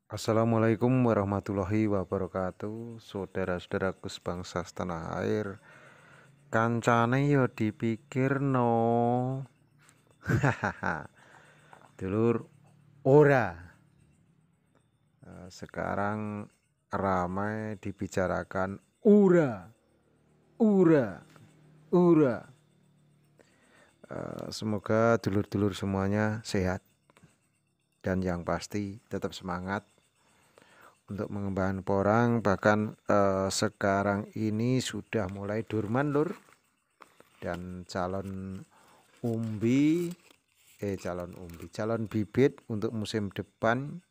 Assalamualaikum warahmatullahi wabarakatuh. Saudara-saudaraku sebangsa setanah air, kancane yo dipikirno. Hahaha. Dulur ora. Sekarang ramai dibicarakan ura, ura, ura. Semoga dulur-dulur semuanya sehat dan yang pasti tetap semangat untuk mengembangkan porang. Bahkan sekarang ini sudah mulai durman lur, dan calon bibit untuk musim depan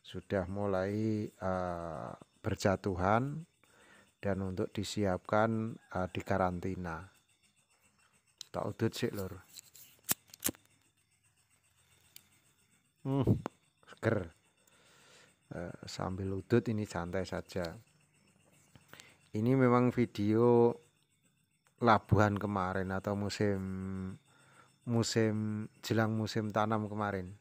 sudah mulai berjatuhan dan untuk disiapkan di karantina. Tak udut sih lur. Seger. Sambil udut ini santai saja. Ini memang video labuhan kemarin atau jelang musim tanam kemarin.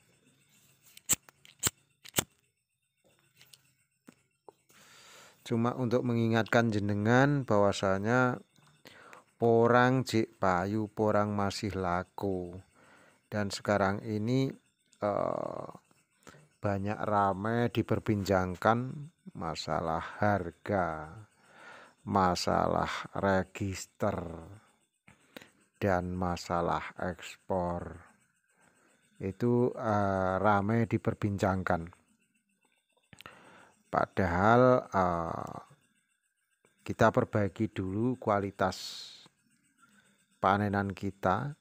Cuma untuk mengingatkan jenengan bahwasanya porang jik payu, porang masih laku. Dan sekarang ini banyak ramai diperbincangkan masalah harga, masalah register, dan masalah ekspor. Itu ramai diperbincangkan. Padahal kita perbaiki dulu kualitas panenan kita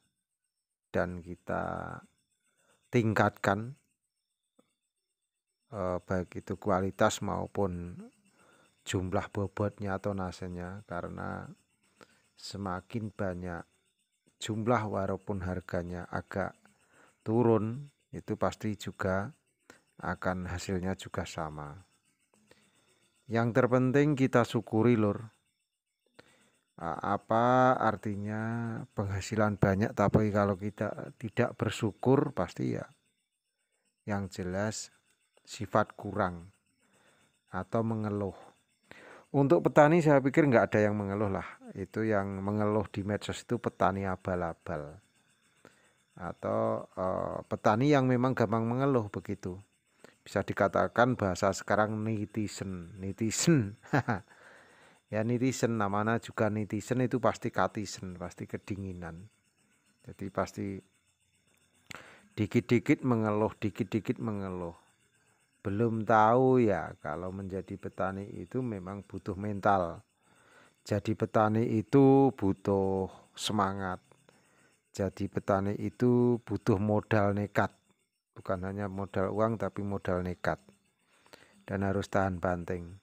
dan kita tingkatkan baik itu kualitas maupun jumlah bobotnya atau nasenya, karena semakin banyak jumlah walaupun harganya agak turun, itu pasti juga akan hasilnya juga sama. Yang terpenting kita syukuri lur. Apa artinya penghasilan banyak tapi kalau kita tidak bersyukur pasti ya yang jelas sifat kurang atau mengeluh. Untuk petani saya pikir nggak ada yang mengeluh lah. Itu yang mengeluh di medsos itu petani abal-abal atau petani yang memang gampang mengeluh begitu. Bisa dikatakan bahasa sekarang netizen. Ya netizen, namanya juga netizen, itu pasti katisen, pasti kedinginan. Jadi pasti dikit-dikit mengeluh. Belum tahu ya kalau menjadi petani itu memang butuh mental. Jadi petani itu butuh semangat. Jadi petani itu butuh modal nekat. Bukan hanya modal uang tapi modal nekat. Dan harus tahan banting.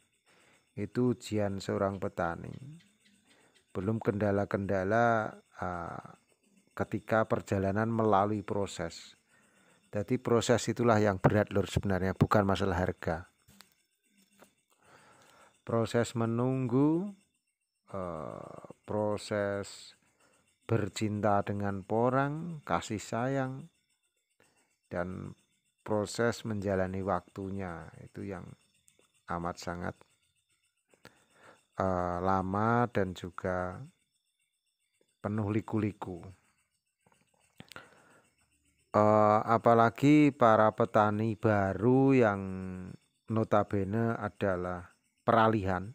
Itu ujian seorang petani. Belum kendala-kendala ketika perjalanan melalui proses. Jadi proses itulah yang berat lur sebenarnya, bukan masalah harga. Proses menunggu, proses bercinta dengan porang, kasih sayang, dan proses menjalani waktunya, itu yang amat sangat lama dan juga penuh liku-liku. Apalagi para petani baru yang notabene adalah peralihan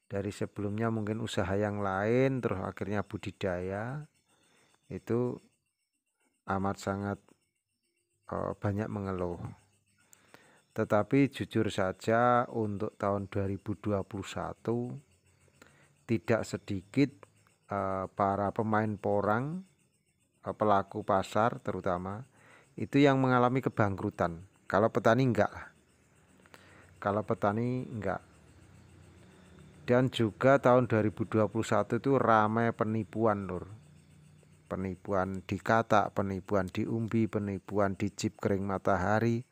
dari sebelumnya mungkin usaha yang lain terus akhirnya budidaya, itu amat sangat banyak mengeluh. Tetapi jujur saja untuk tahun 2021 tidak sedikit para pemain porang, pelaku pasar terutama, itu yang mengalami kebangkrutan. Kalau petani enggak lah. Kalau petani enggak. Dan juga tahun 2021 itu ramai penipuan lur. Penipuan di katak, penipuan di umbi, penipuan di chip kering matahari.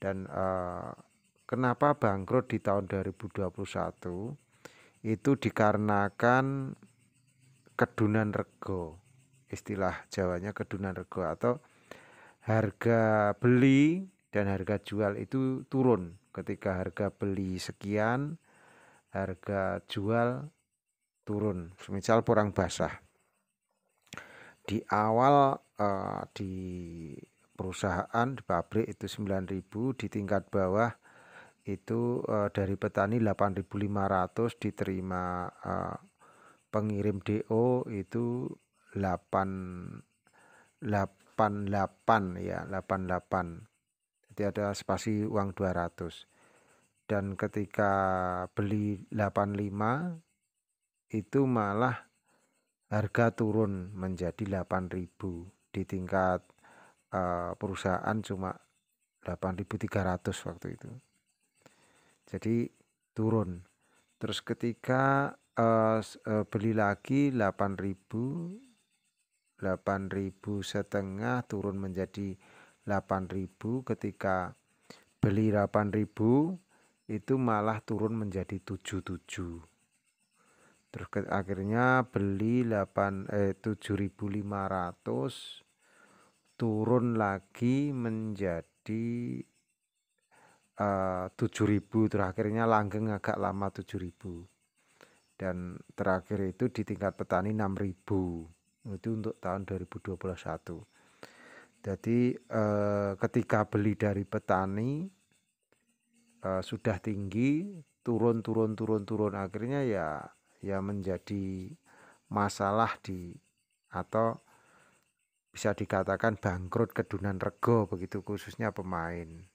Dan kenapa bangkrut di tahun 2021? Itu dikarenakan kedunan rego. Istilah Jawanya kedunan rego atau harga beli dan harga jual itu turun. Ketika harga beli sekian, harga jual turun. Misal porang basah. Di awal di perusahaan, di pabrik itu 9.000, di tingkat bawah itu dari petani 8.500, diterima pengirim DO itu 88 ya, 88. Jadi ada spasi uang 200. Dan ketika beli 85 itu malah harga turun menjadi 8.000. Di tingkat perusahaan cuma 8.300 waktu itu. Jadi turun. Terus ketika beli lagi 8.000 setengah turun menjadi 8.000. Ketika beli 8.000 itu malah turun menjadi 7.700. Terus akhirnya beli 7.500 turun lagi menjadi 7.000. Terakhirnya langgeng agak lama 7.000. Dan terakhir itu di tingkat petani 6.000. Itu untuk tahun 2021. Jadi ketika beli dari petani sudah tinggi, turun, akhirnya ya menjadi masalah atau bisa dikatakan bangkrut kedunan rego begitu, khususnya pemain.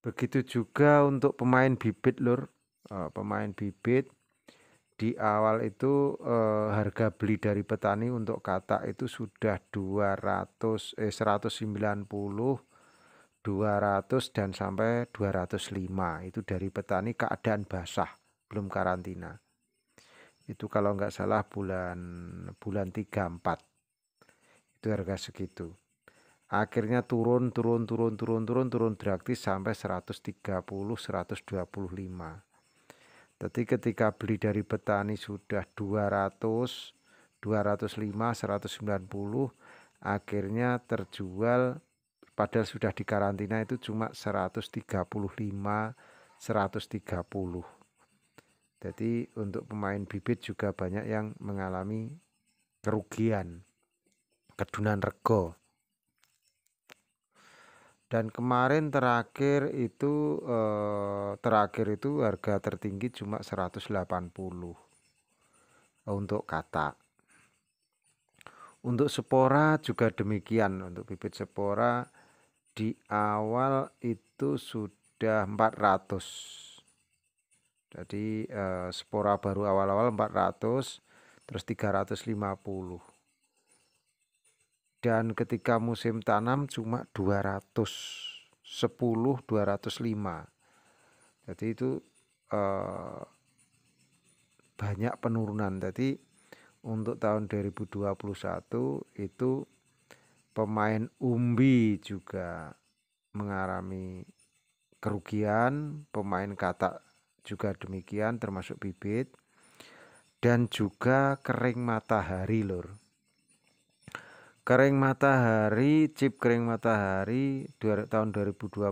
Begitu juga untuk pemain bibit, Lur. Pemain bibit di awal itu harga beli dari petani untuk katak itu sudah 190, 200 dan sampai 205. Itu dari petani keadaan basah, belum karantina. Itu kalau nggak salah bulan 3-4. Itu harga segitu. Akhirnya turun drastis sampai 130, 125. Jadi ketika beli dari petani sudah 200, 205, 190, akhirnya terjual padahal sudah dikarantina itu cuma 135, 130. Jadi untuk pemain bibit juga banyak yang mengalami kerugian, kedunan rego. Dan kemarin terakhir itu harga tertinggi cuma 180 untuk katak. Untuk spora juga demikian. Untuk bibit spora di awal itu sudah 400. Jadi spora baru awal-awal 400, terus 350. Dan ketika musim tanam cuma 210, 205. Jadi itu banyak penurunan. Jadi untuk tahun 2021 itu pemain umbi juga mengalami kerugian, pemain katak juga demikian termasuk bibit, dan juga kering matahari, Lur. Kering matahari, chip kering matahari tahun 2021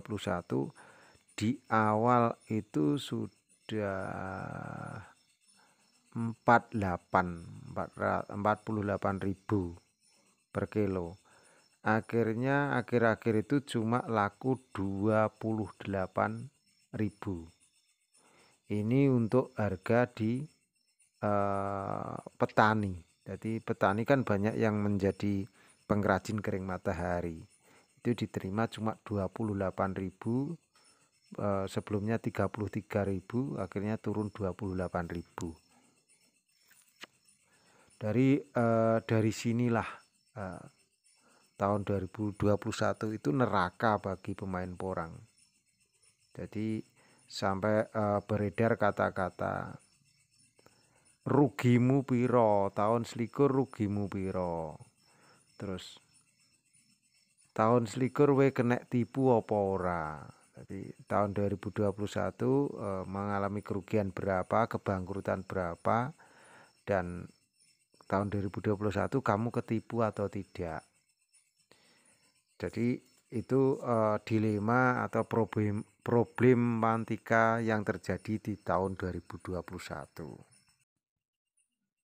di awal itu sudah 48.000 per kilo. Akhirnya akhir-akhir itu cuma laku 28.000. Ini untuk harga di petani. Jadi petani kan banyak yang menjadi pengrajin kering matahari. Itu diterima cuma 28.000, sebelumnya 33.000, akhirnya turun 28.000. Dari sinilah tahun 2021 itu neraka bagi pemain porang. Jadi sampai beredar kata-kata rugimu piro, tahun selikur rugimu piro. Terus tahun selikur we kena tipu apa ora. Jadi tahun 2021 mengalami kerugian berapa, kebangkrutan berapa, dan tahun 2021 kamu ketipu atau tidak. Jadi itu dilema atau problematika yang terjadi di tahun 2021.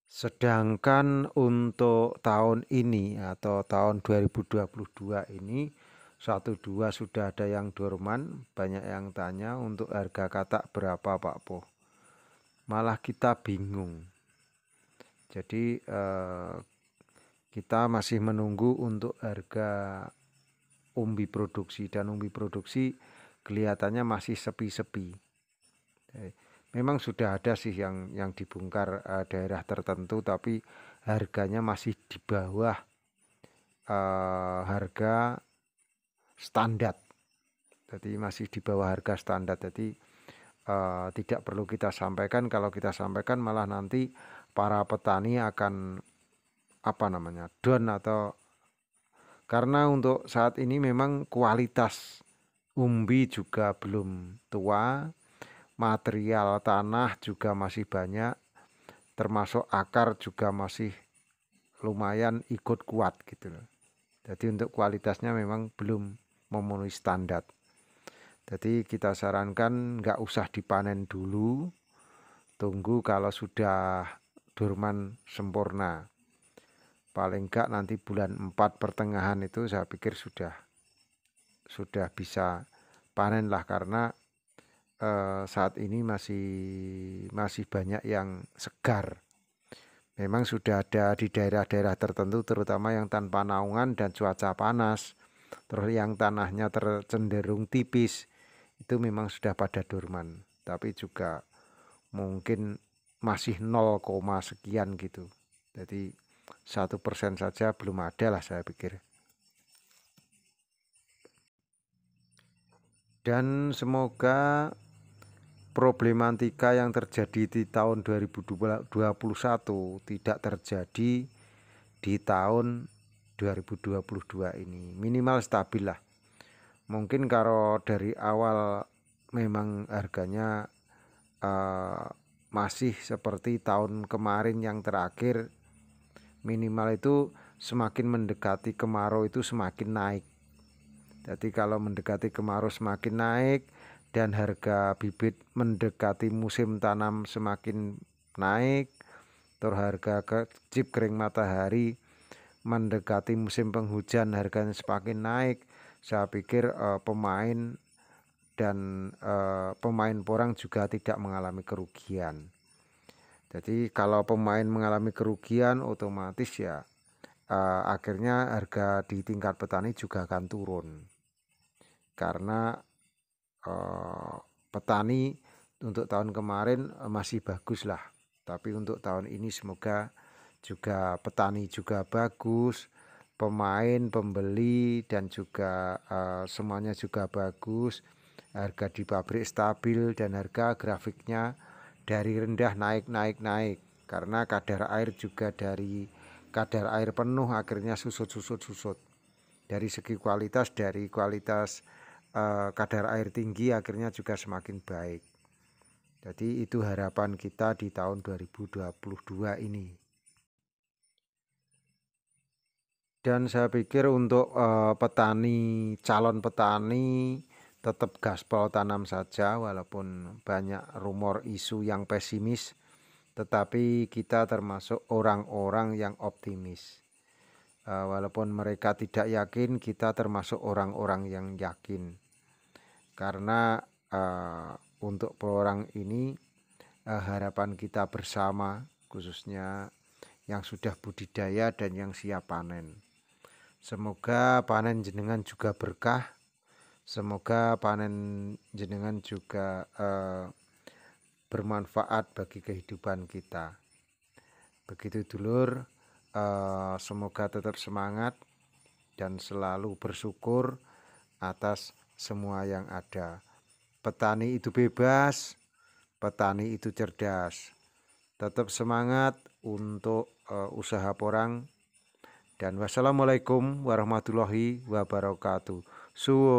Sedangkan untuk tahun ini atau tahun 2022 ini 12 sudah ada yang dorman, banyak yang tanya untuk harga katak berapa Pak Po. Malah kita bingung. Jadi kita masih menunggu untuk harga umbi produksi, dan umbi produksi kelihatannya masih sepi-sepi. Memang sudah ada sih yang dibongkar daerah tertentu, tapi harganya masih di bawah harga standar. Jadi masih di bawah harga standar. Jadi tidak perlu kita sampaikan. Kalau kita sampaikan malah nanti para petani akan down, atau karena untuk saat ini memang kualitas umbi juga belum tua, material tanah juga masih banyak, termasuk akar juga masih lumayan ikut kuat gitu loh. Jadi untuk kualitasnya memang belum memenuhi standar. Jadi kita sarankan nggak usah dipanen dulu, tunggu kalau sudah dorman sempurna. Paling enggak nanti bulan 4 pertengahan itu saya pikir sudah bisa panen lah, karena saat ini masih banyak yang segar. Memang sudah ada di daerah-daerah tertentu, terutama yang tanpa naungan dan cuaca panas, terus yang tanahnya cenderung tipis, itu memang sudah pada dorman. Tapi juga mungkin masih 0, sekian gitu. Jadi 1% saja belum ada lah saya pikir. Dan semoga problematika yang terjadi di tahun 2021 tidak terjadi di tahun 2022 ini. Minimal stabil lah. Mungkin kalau dari awal memang harganya masih seperti tahun kemarin yang terakhir, minimal itu semakin mendekati kemarau itu semakin naik. Jadi kalau mendekati kemarau semakin naik dan harga bibit mendekati musim tanam semakin naik, terus harga chip kering matahari mendekati musim penghujan harganya semakin naik, saya pikir pemain dan pemain porang juga tidak mengalami kerugian. Jadi kalau pemain mengalami kerugian, otomatis ya akhirnya harga di tingkat petani juga akan turun. Karena petani untuk tahun kemarin masih bagus lah, tapi untuk tahun ini semoga juga petani juga bagus, pemain, pembeli dan juga semuanya juga bagus, harga di pabrik stabil dan harga grafiknya dari rendah naik, karena kadar air juga dari kadar air penuh akhirnya susut. Dari segi kualitas, kadar air tinggi akhirnya juga semakin baik. Jadi itu harapan kita di tahun 2022 ini. Dan saya pikir untuk calon petani tetap gaspol tanam saja, walaupun banyak rumor isu yang pesimis, tetapi kita termasuk orang-orang yang optimis. Walaupun mereka tidak yakin, kita termasuk orang-orang yang yakin. Karena untuk peluang ini harapan kita bersama, khususnya yang sudah budidaya dan yang siap panen. Semoga panen jenengan juga berkah. Semoga panen jenengan juga bermanfaat bagi kehidupan kita. Begitu dulur, semoga tetap semangat dan selalu bersyukur atas semua yang ada. Petani itu bebas, petani itu cerdas. Tetap semangat untuk usaha porang. Dan wassalamualaikum warahmatullahi wabarakatuh. Suwun.